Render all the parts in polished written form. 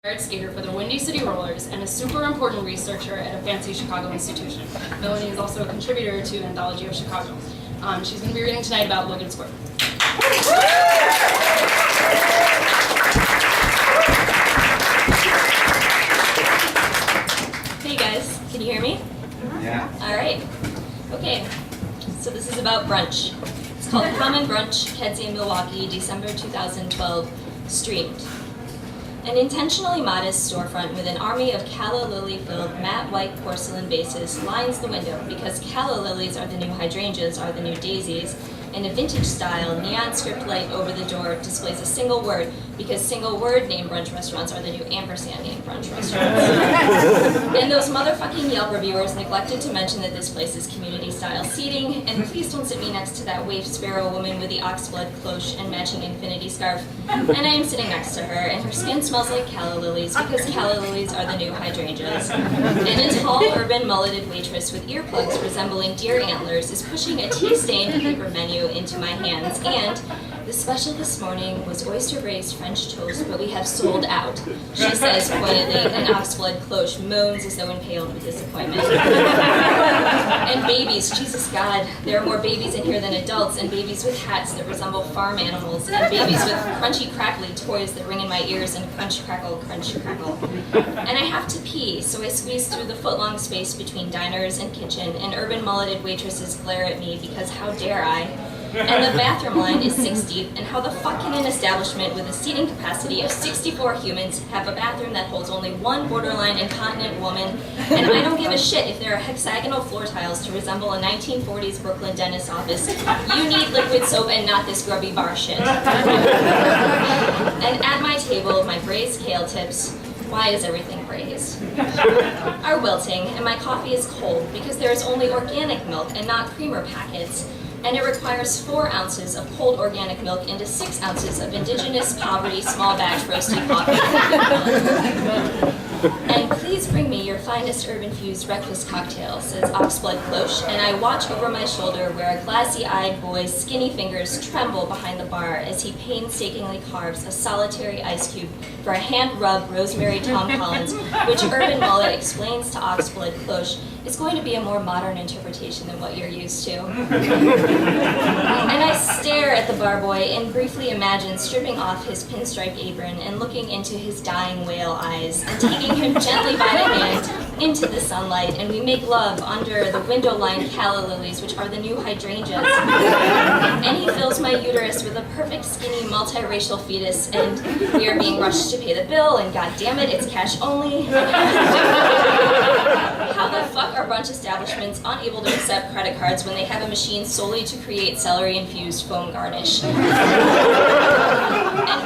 Skater for the Windy City Rollers and a super important researcher at a fancy Chicago institution. Melanie is also a contributor to Anthology of Chicago. She's going to be reading tonight about Logan Square. Hey guys, can you hear me? Yeah. All right. Okay, so this is about brunch. It's called Common Brunch, Kedzie, Milwaukee, December 2012, streamed. An intentionally modest storefront with an army of calla lily-filled matte white porcelain vases lines the window because calla lilies are the new hydrangeas, are the new daisies, and a vintage-style neon script light over the door displays a single word because single-word named brunch restaurants are the new ampersand named brunch restaurants. And those motherfucking Yelp reviewers neglected to mention that this place is community-style seating, and please don't sit me next to that waif sparrow woman with the oxblood cloche and matching infinity scarf. And I am sitting next to her, and her skin smells like calla lilies because calla lilies are the new hydrangeas. And a tall, urban, mulleted waitress with earplugs resembling deer antlers is pushing a tea-stained paper menu into my hands, and the special this morning was oyster braised French toast, but we have sold out, she says pointedly, and oxblood cloche moans as though impaled with disappointment. And babies, Jesus God, there are more babies in here than adults, and babies with hats that resemble farm animals, and babies with crunchy crackly toys that ring in my ears and crunch crackle, crunch crackle. And I have to pee, so I squeeze through the foot-long space between diners and kitchen, and urban mulleted waitresses glare at me because how dare I? And the bathroom line is 6 deep, and how the fuck can an establishment with a seating capacity of 64 humans have a bathroom that holds only one borderline incontinent woman? And I don't give a shit if there are hexagonal floor tiles to resemble a 1940s Brooklyn dentist's office. You need liquid soap and not this grubby bar shit. And at my table, my braised kale tips, why is everything braised, are wilting, and my coffee is cold because there is only organic milk and not creamer packets. And it requires 4 ounces of cold organic milk into 6 ounces of indigenous poverty small batch roasted coffee. And please bring me your finest herb-infused breakfast cocktail, says Oxblood Cloche, and I watch over my shoulder where a glassy-eyed boy's skinny fingers tremble behind the bar as he painstakingly carves a solitary ice cube for a hand-rubbed rosemary Tom Collins, which Urban Mullet explains to Oxblood Cloche is going to be a more modern interpretation than what you're used to. And I stare at the bar boy and briefly imagine stripping off his pinstripe apron and looking into his dying whale eyes and taking him gently by the hand into the sunlight, and we make love under the window-lined calla lilies, which are the new hydrangeas. And he fills my uterus with a perfect skinny multiracial fetus, and we are being rushed to pay the bill, and god damn it, it's cash only. How the fuck are brunch establishments unable to accept credit cards when they have a machine solely to create celery-infused foam garnish? And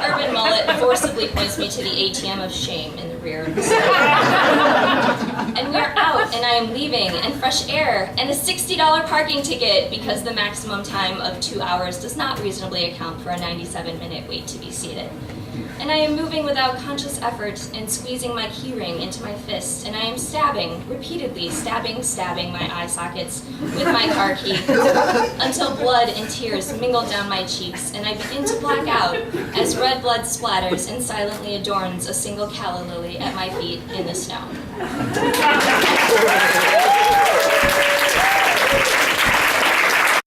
Urban Mullet forcibly points me to the ATM of shame in the rear of the store. And we are out, and I am leaving, and fresh air, and a $60 parking ticket because the maximum time of 2 hours does not reasonably account for a 97-minute wait to be seated. And I am moving without conscious effort and squeezing my keyring into my fist, and I am stabbing, repeatedly stabbing my eye sockets with my car key until blood and tears mingle down my cheeks, and I begin to black out as red blood splatters and silently adorns a single calla lily at my feet in the snow.